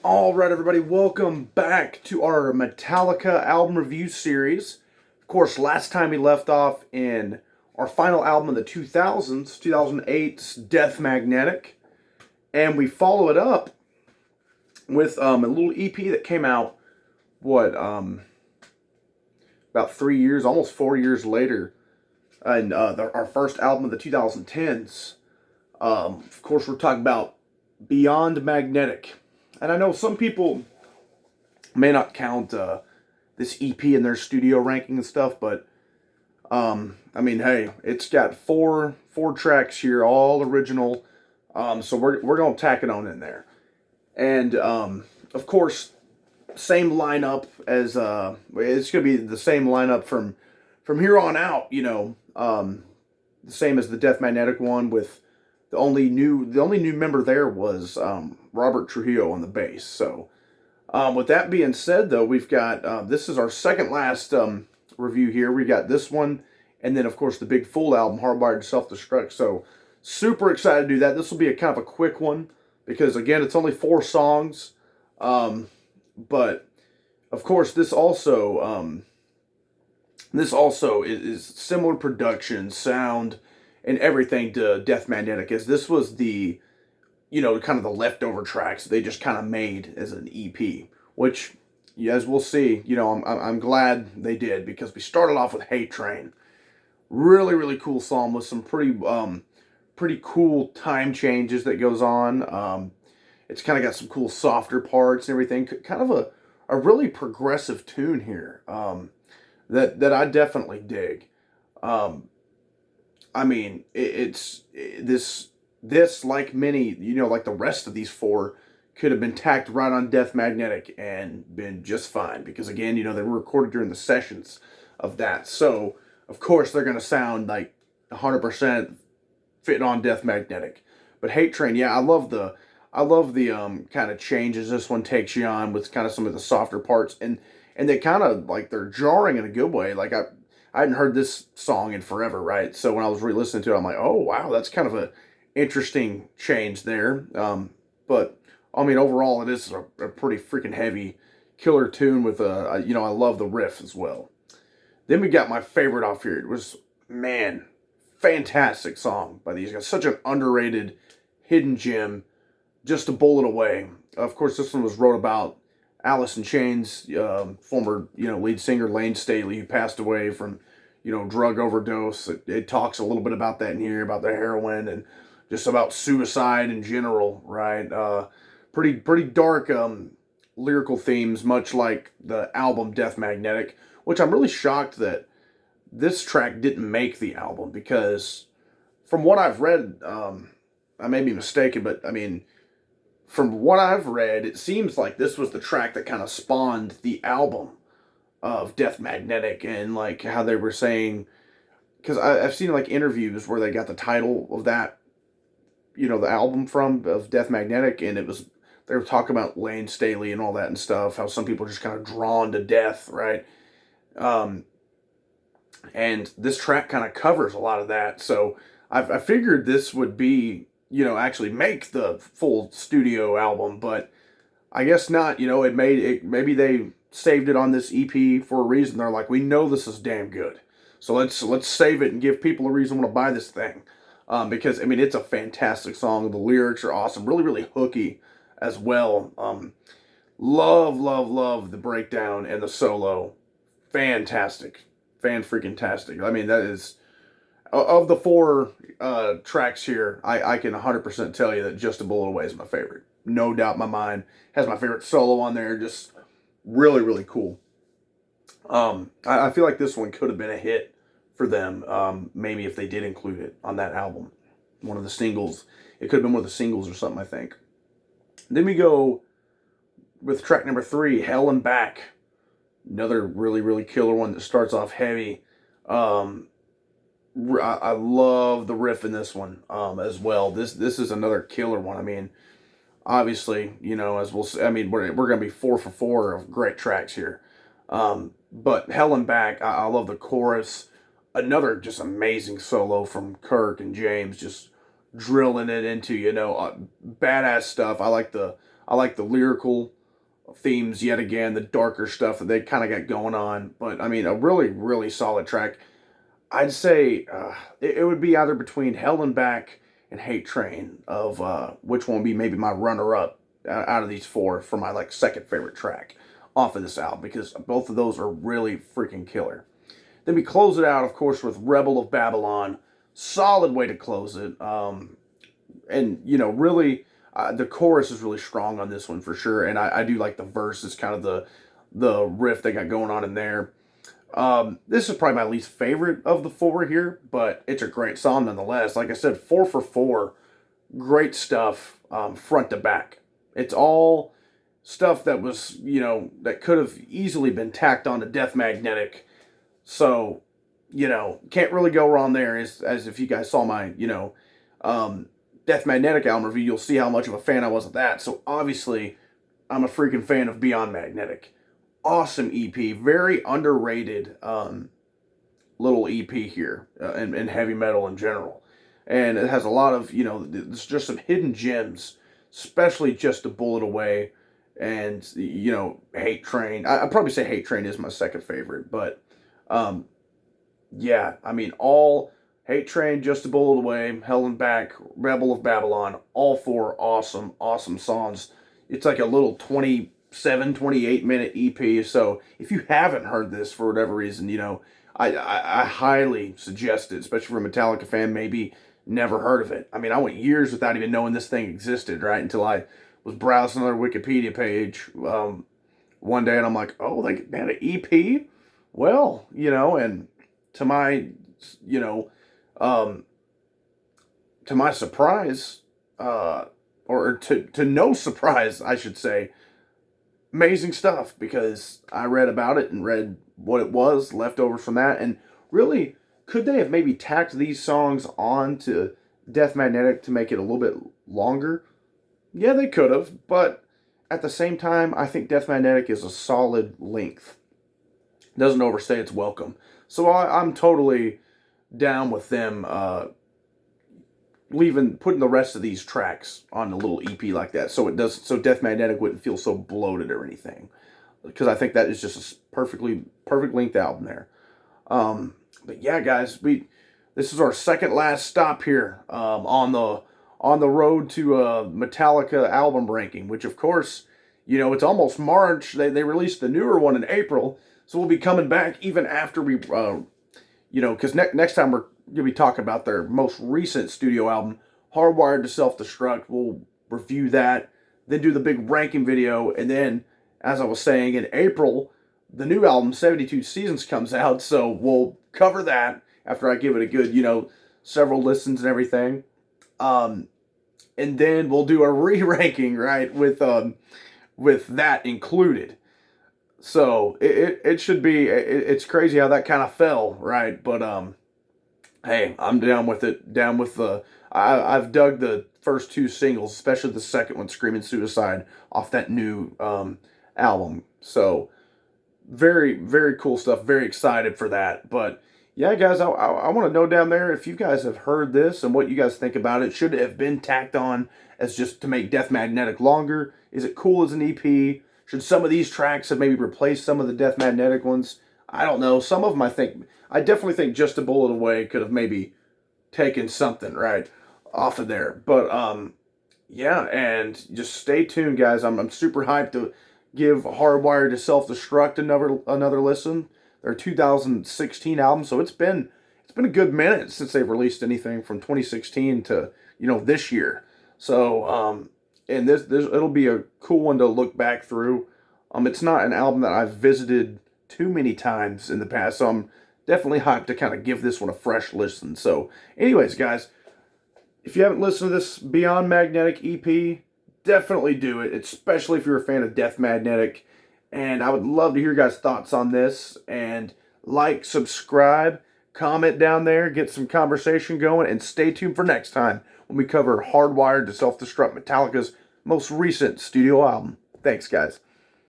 All right, everybody, welcome back to our Metallica album review series. Of course, last time we left off in our final album of the 2000s, 2008's Death Magnetic, and we follow it up with a little EP that came out, about 3 years, almost 4 years later, and our first album of the 2010s. Of course, we're talking about Beyond Magnetic. And I know some people may not count this EP in their studio ranking and stuff, but I mean, hey, it's got four tracks here, all original. So we're gonna tack it on in there, and of course, same lineup as it's gonna be the same lineup from here on out. The same as the Death Magnetic one with the only new member there was Robert Trujillo on the bass. So, with that being said, though, we've got this is our second last review here. We got this one, and then of course the big full album, Hardwired to Self-Destruct. So, super excited to do that. This will be a kind of a quick one because again, it's only 4 songs, but of course this also is similar production, sound, and everything to Death Magnetic, as this was the, kind of the leftover tracks they just kind of made as an EP, which, as we'll see, I'm glad they did, because we started off with Hate Train. Really, really cool song with some pretty cool time changes that goes on. It's kind of got some cool softer parts and everything. Kind of a really progressive tune here that I definitely dig. I mean, this like many, like the rest of these 4 could have been tacked right on Death Magnetic and been just fine, because again, they were recorded during the sessions of that. So, of course, they're going to sound like 100% fitting on Death Magnetic. But Hate Train, yeah, I love the kind of changes this one takes you on with kind of some of the softer parts, and they kind of like, they're jarring in a good way. Like I hadn't heard this song in forever, right? So when I was re-listening to it, I'm like, oh, wow, that's kind of a interesting change there. But, I mean, overall, it is a pretty freaking heavy killer tune with I love the riff as well. Then we got my favorite off here. It was, man, fantastic song by these guys. Such an underrated hidden gem, Just a Bullet Away. Of course, this one was wrote about Alice in Chains' former, lead singer Lane Staley, who passed away from, drug overdose. It talks a little bit about that in here, about the heroin and just about suicide in general, right? Pretty dark lyrical themes, much like the album Death Magnetic, which I'm really shocked that this track didn't make the album, because from what I've read, I may be mistaken, but I mean, from what I've read, it seems like this was the track that kind of spawned the album of Death Magnetic, and like how they were saying, because I've seen like interviews where they got the title of that, the album of Death Magnetic, and they were talking about Lane Staley and all that and stuff, how some people are just kind of drawn to death, right? And this track kind of covers a lot of that, so I figured this would be, actually make the full studio album, but I guess not. Maybe they saved it on this EP for a reason. They're like, we know this is damn good, so let's save it and give people a reason to buy this thing, because I mean, it's a fantastic song. The lyrics are awesome, really, really hooky as well. Love the breakdown and the solo. Fantastic, fan-freaking-tastic. I mean, that is, of the 4 tracks here, I can 100% tell you that Just a Bullet Away is my favorite. No doubt in my mind. Has my favorite solo on there. Just really, really cool. I feel like this one could have been a hit for them. Maybe if they did include it on that album. One of the singles. It could have been one of the singles or something, I think. Then we go with track number 3, Hell and Back. Another really, really killer one that starts off heavy. I love the riff in this one as well. This is another killer one. I mean, obviously, as we're going to be 4 for 4 of great tracks here. But Hell and Back, I love the chorus. Another just amazing solo from Kirk and James, just drilling it into, badass stuff. I like the I like the lyrical themes yet again, the darker stuff that they kind of got going on. But I mean, a really, really solid track. I'd say it would be either between Hell and Back and Hate Train of which one would be maybe my runner up out of these four for my like second favorite track off of this album, because both of those are really freaking killer. Then we close it out, of course, with Rebel of Babylon. Solid way to close it. And, you know, really, the chorus is really strong on this one for sure. And I do like the verse. It's kind of the riff they got going on in there. This is probably my least favorite of the four here, but it's a great song nonetheless. Like I said, 4 for 4. Great stuff front to back. It's all stuff that was, you know, that could have easily been tacked onto Death Magnetic. So, you know, can't really go wrong there. As if you guys saw my, you know, Death Magnetic album review, you'll see how much of a fan I was of that. So obviously, I'm a freaking fan of Beyond Magnetic. Awesome EP, very underrated little EP here in heavy metal in general. And it has a lot of, you know, there's just some hidden gems, especially Just a Bullet Away and, you know, Hate Train. I'd probably say Hate Train is my second favorite, but yeah, I mean, all Hate Train, Just a Bullet Away, Hell and Back, Rebel of Babylon, all four awesome, awesome songs. It's like a little 28-minute EP. So if you haven't heard this for whatever reason, you know, I highly suggest it, especially for a Metallica fan, maybe never heard of it. I mean, I went years without even knowing this thing existed, right? Until I was browsing their Wikipedia page one day, and I'm like, oh, they had an EP? Well, you know, and to my, you know, to my surprise, or to no surprise, I should say, amazing stuff, because I read about it and read what it was, leftovers from that, and really, could they have maybe tacked these songs on to Death Magnetic to make it a little bit longer? Yeah, they could have, but at the same time, I think Death Magnetic is a solid length. Doesn't overstay its welcome. So I'm totally down with them putting the rest of these tracks on a little EP like that, so so Death Magnetic wouldn't feel so bloated or anything, because I think that is just a perfect length album there. But yeah, guys, this is our second last stop here on the road to Metallica album ranking, which of course, you know, it's almost March. They released the newer one in April, so we'll be coming back even after we you know, because next time we're going to be talking about their most recent studio album, Hardwired to Self-Destruct. We'll review that, then do the big ranking video, and then, as I was saying, in April, the new album, 72 Seasons, comes out, so we'll cover that after I give it a good, you know, several listens and everything. And then we'll do a re-ranking, right, with that included. So it should be, it's crazy how that kind of fell, right? But hey, I'm down with it. Down with I've dug the first two singles, especially the second one, Screaming Suicide, off that new album. So very, very cool stuff. Very excited for that. But yeah, guys, I want to know down there if you guys have heard this and what you guys think about it. Should it have been tacked on as just to make Death Magnetic longer? Is it cool as an EP? Should some of these tracks have maybe replaced some of the Death Magnetic ones? I don't know. Some of them I definitely think Just a Bullet Away could have maybe taken something, right, off of there. But, yeah, and just stay tuned, guys. I'm super hyped to give Hardwired to Self-Destruct another listen. Their 2016 album, so it's been a good minute since they've released anything from 2016 to, you know, this year. So, and this it'll be a cool one to look back through. It's not an album that I've visited too many times in the past, so I'm definitely hyped to kind of give this one a fresh listen. So, anyways, guys, if you haven't listened to this Beyond Magnetic EP, definitely do it, especially if you're a fan of Death Magnetic. And I would love to hear your guys' thoughts on this. And like, subscribe, comment down there, get some conversation going, and stay tuned for next time when we cover Hardwired to Self-Destruct, Metallica's most recent studio album. Thanks, guys.